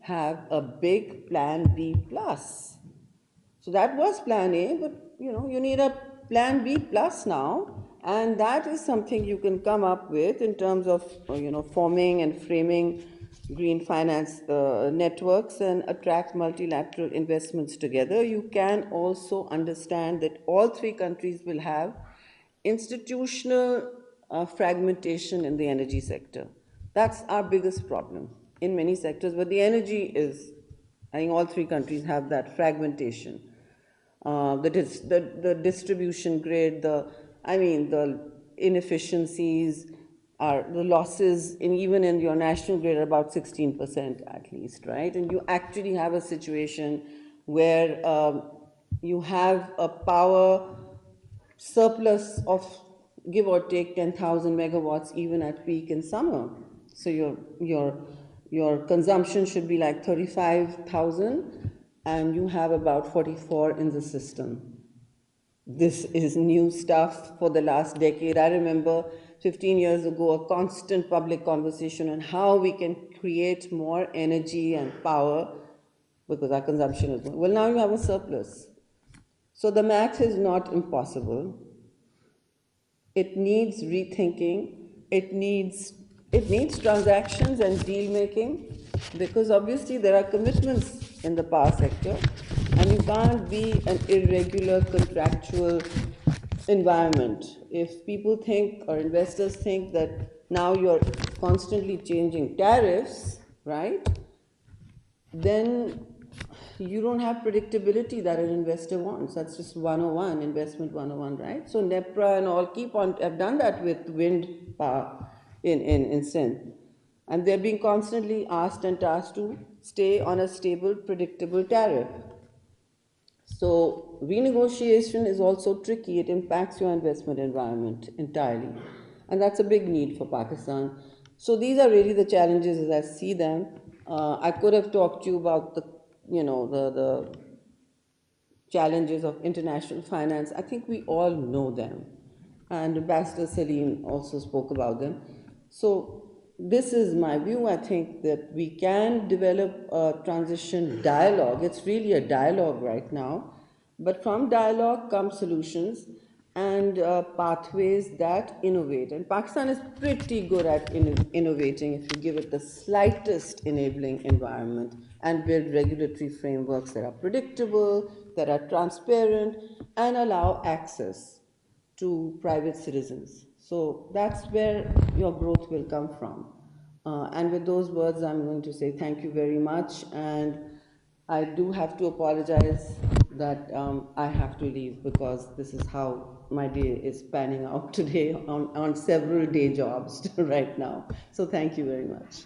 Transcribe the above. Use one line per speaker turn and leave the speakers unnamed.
have a big plan B plus. So that was plan A, but you need a plan B plus now, and that is something you can come up with in terms of forming and framing green finance networks and attract multilateral investments together. You can also understand that all three countries will have institutional fragmentation in the energy sector. That's our biggest problem in many sectors, but the energy is, I think all three countries have that fragmentation. The distribution grid, the inefficiencies, the losses even in your national grid are about 16% at least, right? And you actually have a situation where you have a power surplus of give or take 10,000 megawatts even at peak in summer. So your consumption should be like 35,000 and you have about 44 in the system. This is new stuff for the last decade. I remember 15 years ago a constant public conversation on how we can create more energy and power because our consumption is low. Well, now you have a surplus. So the math is not impossible. It needs rethinking. It needs transactions and deal making, because obviously there are commitments in the power sector and you can't be an irregular contractual environment. If people think or investors think that now you're constantly changing tariffs, right, then you don't have predictability that an investor wants. That's just 101, investment 101, right? So NEPRA and all have done that with wind power in Sindh. And they're being constantly asked and tasked to stay on a stable, predictable tariff. So renegotiation is also tricky. It impacts your investment environment entirely. And that's a big need for Pakistan. So these are really the challenges as I see them. I could have talked to you about the challenges of international finance. I think we all know them. And Ambassador Salim also spoke about them. So this is my view. I think that we can develop a transition dialogue. It's really a dialogue right now. But from dialogue come solutions and pathways that innovate. And Pakistan is pretty good at innovating if you give it the slightest enabling environment and build regulatory frameworks that are predictable, that are transparent, and allow access to private citizens. So that's where your growth will come from. And with those words, I'm going to say thank you very much. And I do have to apologize that I have to leave because this is how my day is panning out today on several day jobs right now. So thank you very much.